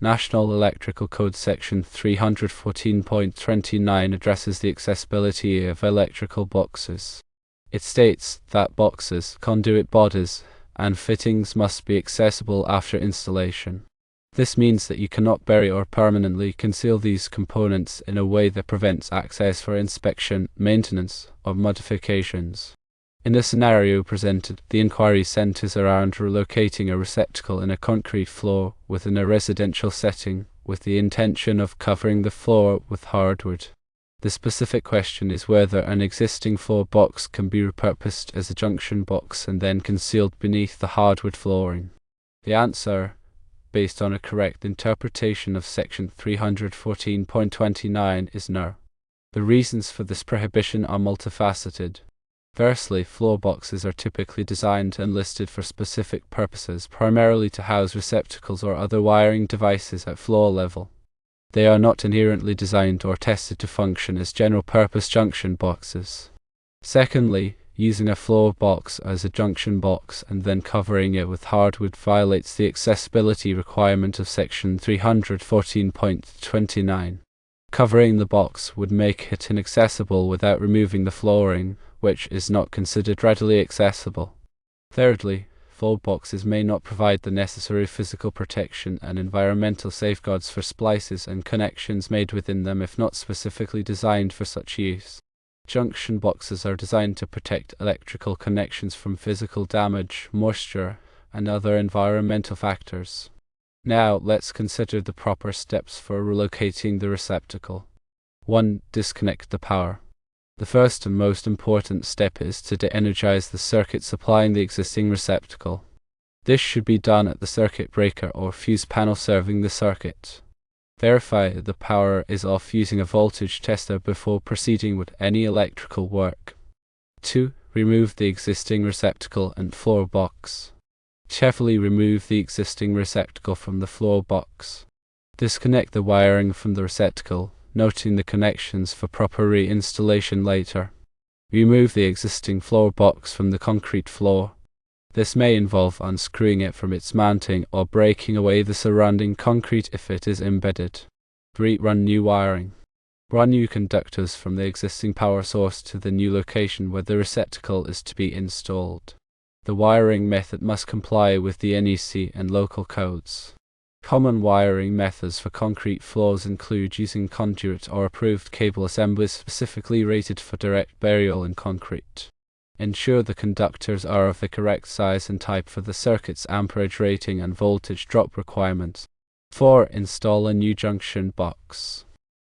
National Electrical Code Section 314.29 addresses the accessibility of electrical boxes. It states that boxes, conduit bodies, and fittings must be accessible after installation. This means that you cannot bury or permanently conceal these components in a way that prevents access for inspection, maintenance, or modifications. In the scenario presented, the inquiry centers around relocating a receptacle in a concrete floor within a residential setting with the intention of covering the floor with hardwood. The specific question is whether an existing floor box can be repurposed as a junction box and then concealed beneath the hardwood flooring. The answer, based on a correct interpretation of Section 314.29, is no. The reasons for this prohibition are multifaceted. Firstly, floor boxes are typically designed and listed for specific purposes, primarily to house receptacles or other wiring devices at floor level. They are not inherently designed or tested to function as general-purpose junction boxes. Secondly, using a floor box as a junction box and then covering it with hardwood violates the accessibility requirement of Section 314.29. Covering the box would make it inaccessible without removing the flooring, which is not considered readily accessible. Thirdly, floor boxes may not provide the necessary physical protection and environmental safeguards for splices and connections made within them if not specifically designed for such use. Junction boxes are designed to protect electrical connections from physical damage, moisture, and other environmental factors. Now, let's consider the proper steps for relocating the receptacle. 1. Disconnect the power. The first and most important step is to de-energize the circuit supplying the existing receptacle. This should be done at the circuit breaker or fuse panel serving the circuit. Verify the power is off using a voltage tester before proceeding with any electrical work. 2. Remove the existing receptacle and floor box. Carefully remove the existing receptacle from the floor box. Disconnect the wiring from the receptacle, noting the connections for proper reinstallation later. Remove the existing floor box from the concrete floor. This may involve unscrewing it from its mounting or breaking away the surrounding concrete if it is embedded. 3. Run new wiring. Run new conductors from the existing power source to the new location where the receptacle is to be installed. The wiring method must comply with the NEC and local codes. Common wiring methods for concrete floors include using conduit or approved cable assemblies specifically rated for direct burial in concrete. Ensure the conductors are of the correct size and type for the circuit's amperage rating and voltage drop requirements. 4. Install a new junction box.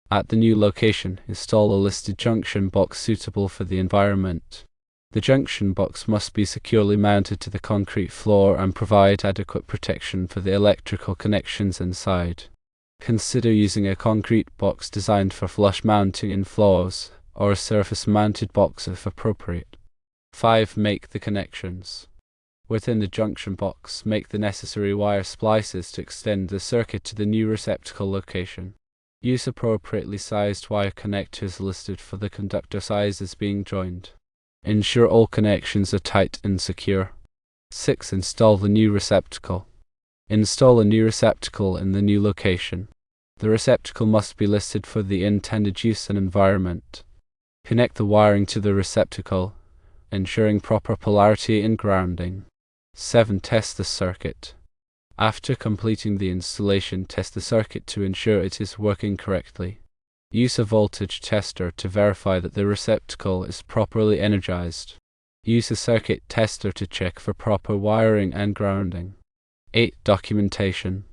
At the new location, install a listed junction box suitable for the environment. The junction box must be securely mounted to the concrete floor and provide adequate protection for the electrical connections inside. Consider using a concrete box designed for flush mounting in floors, or a surface-mounted box if appropriate. 5. Make the connections. Within the junction box, make the necessary wire splices to extend the circuit to the new receptacle location. Use appropriately sized wire connectors listed for the conductor sizes being joined. Ensure all connections are tight and secure. 6. Install the new receptacle. Install a new receptacle in the new location. The receptacle must be listed for the intended use and environment. Connect the wiring to the receptacle, ensuring proper polarity and grounding. 7. Test the circuit. After completing the installation, test the circuit to ensure it is working correctly. Use a voltage tester to verify that the receptacle is properly energized. Use a circuit tester to check for proper wiring and grounding. 8. Documentation.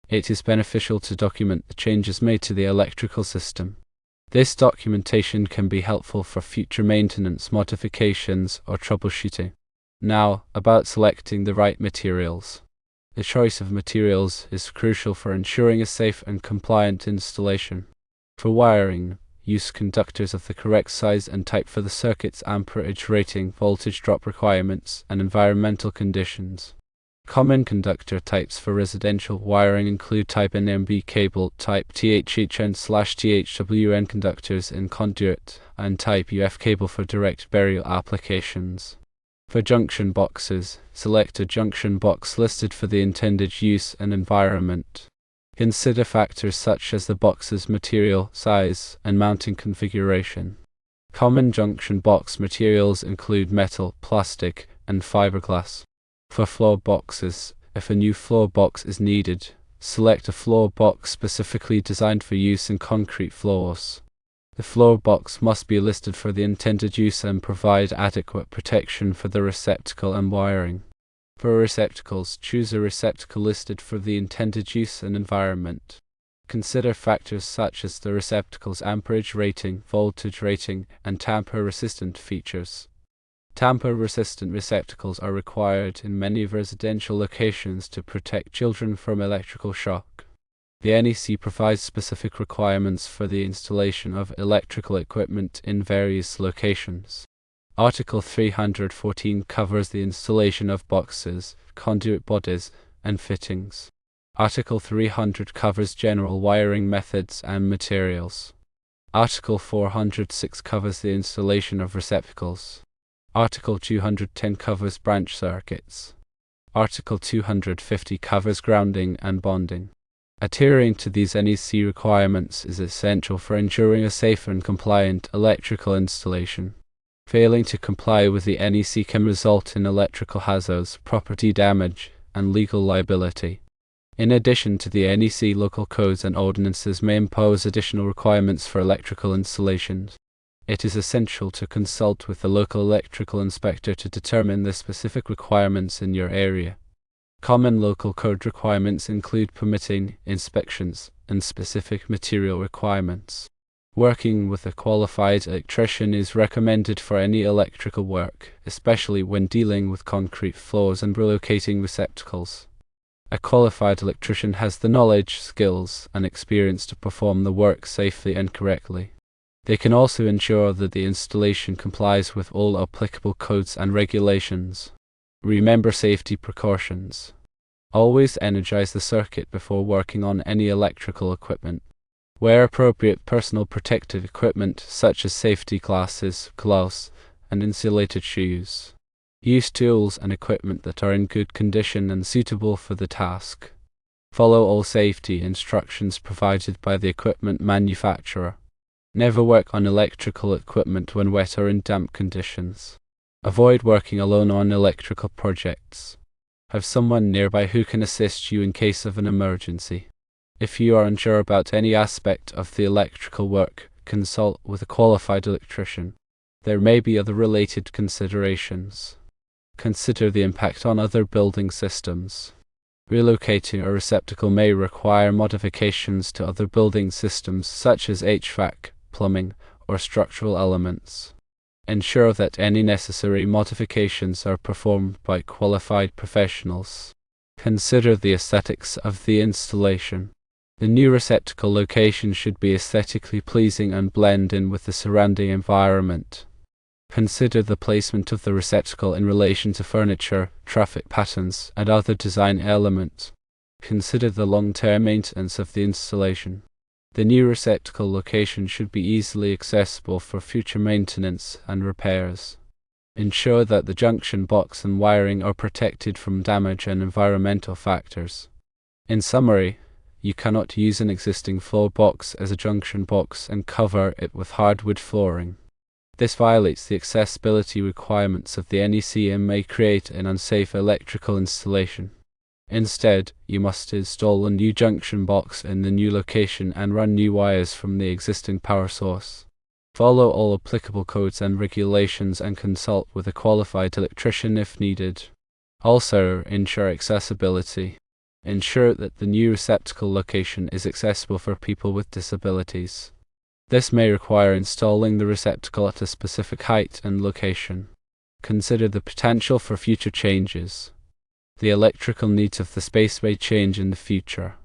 It is beneficial to document the changes made to the electrical system. This documentation can be helpful for future maintenance, modifications, or troubleshooting. Now, about selecting the right materials. The choice of materials is crucial for ensuring a safe and compliant installation. For wiring, use conductors of the correct size and type for the circuit's amperage rating, voltage drop requirements, and environmental conditions. Common conductor types for residential wiring include type NMB cable, type THHN/THWN conductors in conduit, and type UF cable for direct burial applications. For junction boxes, select a junction box listed for the intended use and environment. Consider factors such as the box's material, size, and mounting configuration. Common junction box materials include metal, plastic, and fiberglass. For floor boxes, if a new floor box is needed, select a floor box specifically designed for use in concrete floors. The floor box must be listed for the intended use and provide adequate protection for the receptacle and wiring. For receptacles, choose a receptacle listed for the intended use and environment. Consider factors such as the receptacle's amperage rating, voltage rating, and tamper-resistant features. Tamper-resistant receptacles are required in many residential locations to protect children from electrical shock. The NEC provides specific requirements for the installation of electrical equipment in various locations. Article 314 covers the installation of boxes, conduit bodies, and fittings. Article 300 covers general wiring methods and materials. Article 406 covers the installation of receptacles. Article 210 covers branch circuits. Article 250 covers grounding and bonding. Adhering to these NEC requirements is essential for ensuring a safe and compliant electrical installation. Failing to comply with the NEC can result in electrical hazards, property damage, and legal liability. In addition to the NEC, local codes and ordinances may impose additional requirements for electrical installations. It is essential to consult with the local electrical inspector to determine the specific requirements in your area. Common local code requirements include permitting, inspections, and specific material requirements. Working with a qualified electrician is recommended for any electrical work, especially when dealing with concrete floors and relocating receptacles. A qualified electrician has the knowledge, skills, and experience to perform the work safely and correctly. They can also ensure that the installation complies with all applicable codes and regulations. Remember safety precautions. Always energize the circuit before working on any electrical equipment. Wear appropriate personal protective equipment such as safety glasses, gloves, and insulated shoes. Use tools and equipment that are in good condition and suitable for the task. Follow all safety instructions provided by the equipment manufacturer. Never work on electrical equipment when wet or in damp conditions. Avoid working alone on electrical projects. Have someone nearby who can assist you in case of an emergency. If you are unsure about any aspect of the electrical work, consult with a qualified electrician. There may be other related considerations. Consider the impact on other building systems. Relocating a receptacle may require modifications to other building systems such as HVAC, plumbing, or structural elements. Ensure that any necessary modifications are performed by qualified professionals. Consider the aesthetics of the installation. The new receptacle location should be aesthetically pleasing and blend in with the surrounding environment. Consider the placement of the receptacle in relation to furniture, traffic patterns, and other design elements. Consider the long-term maintenance of the installation. The new receptacle location should be easily accessible for future maintenance and repairs. Ensure that the junction box and wiring are protected from damage and environmental factors. In summary, you cannot use an existing floor box as a junction box and cover it with hardwood flooring. This violates the accessibility requirements of the NEC and may create an unsafe electrical installation. Instead, you must install a new junction box in the new location and run new wires from the existing power source. Follow all applicable codes and regulations and consult with a qualified electrician if needed. Also, ensure accessibility. Ensure that the new receptacle location is accessible for people with disabilities. This may require installing the receptacle at a specific height and location. Consider the potential for future changes. The electrical needs of the space may change in the future.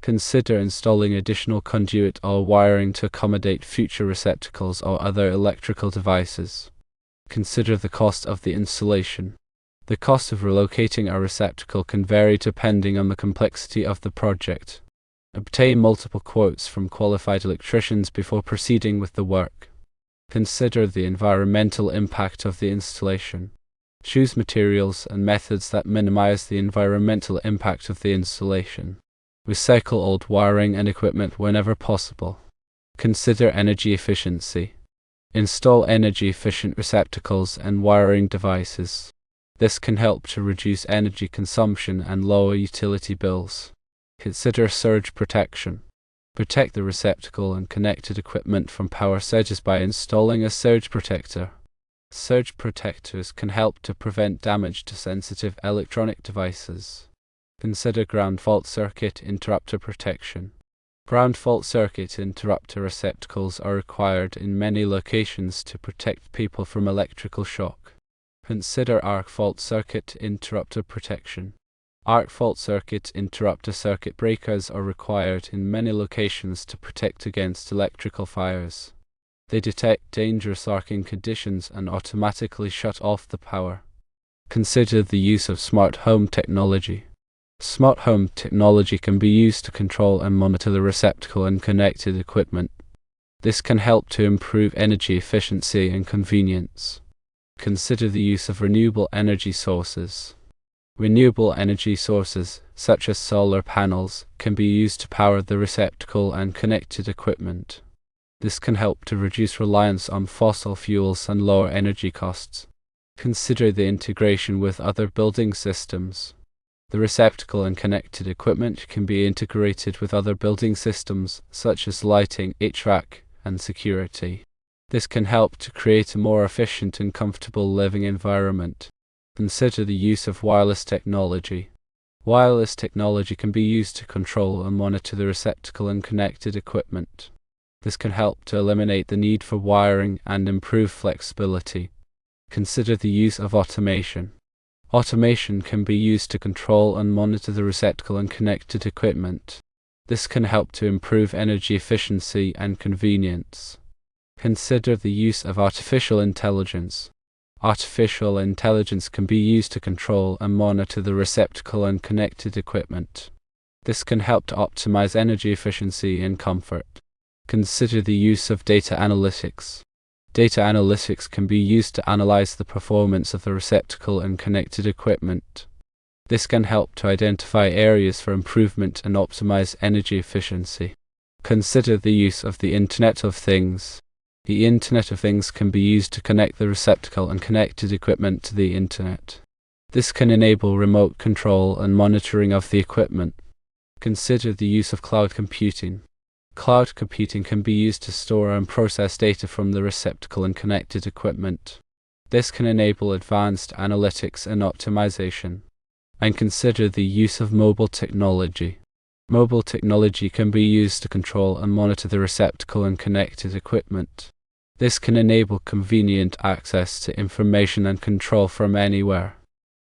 Consider installing additional conduit or wiring to accommodate future receptacles or other electrical devices. Consider the cost of the installation. The cost of relocating a receptacle can vary depending on the complexity of the project. Obtain multiple quotes from qualified electricians before proceeding with the work. Consider the environmental impact of the installation. Choose materials and methods that minimize the environmental impact of the installation. Recycle old wiring and equipment whenever possible. Consider energy efficiency. Install energy-efficient receptacles and wiring devices. This can help to reduce energy consumption and lower utility bills. Consider surge protection. Protect the receptacle and connected equipment from power surges by installing a surge protector. Surge protectors can help to prevent damage to sensitive electronic devices. Consider ground fault circuit interrupter protection. Ground fault circuit interrupter receptacles are required in many locations to protect people from electrical shock. Consider arc fault circuit interrupter protection. Arc fault circuit interrupter circuit breakers are required in many locations to protect against electrical fires. They detect dangerous arcing conditions and automatically shut off the power. Consider the use of smart home technology. Smart home technology can be used to control and monitor the receptacle and connected equipment. This can help to improve energy efficiency and convenience. Consider the use of renewable energy sources. Renewable energy sources, such as solar panels, can be used to power the receptacle and connected equipment. This can help to reduce reliance on fossil fuels and lower energy costs. Consider the integration with other building systems. The receptacle and connected equipment can be integrated with other building systems, such as lighting, HVAC, and security. This can help to create a more efficient and comfortable living environment. Consider the use of wireless technology. Wireless technology can be used to control and monitor the receptacle and connected equipment. This can help to eliminate the need for wiring and improve flexibility. Consider the use of automation. Automation can be used to control and monitor the receptacle and connected equipment. This can help to improve energy efficiency and convenience. Consider the use of artificial intelligence. Artificial intelligence can be used to control and monitor the receptacle and connected equipment. This can help to optimize energy efficiency and comfort. Consider the use of data analytics. Data analytics can be used to analyze the performance of the receptacle and connected equipment. This can help to identify areas for improvement and optimize energy efficiency. Consider the use of the Internet of Things. The Internet of Things can be used to connect the receptacle and connected equipment to the Internet. This can enable remote control and monitoring of the equipment. Consider the use of cloud computing. Cloud computing can be used to store and process data from the receptacle and connected equipment. This can enable advanced analytics and optimization. And consider the use of mobile technology. Mobile technology can be used to control and monitor the receptacle and connected equipment. This can enable convenient access to information and control from anywhere.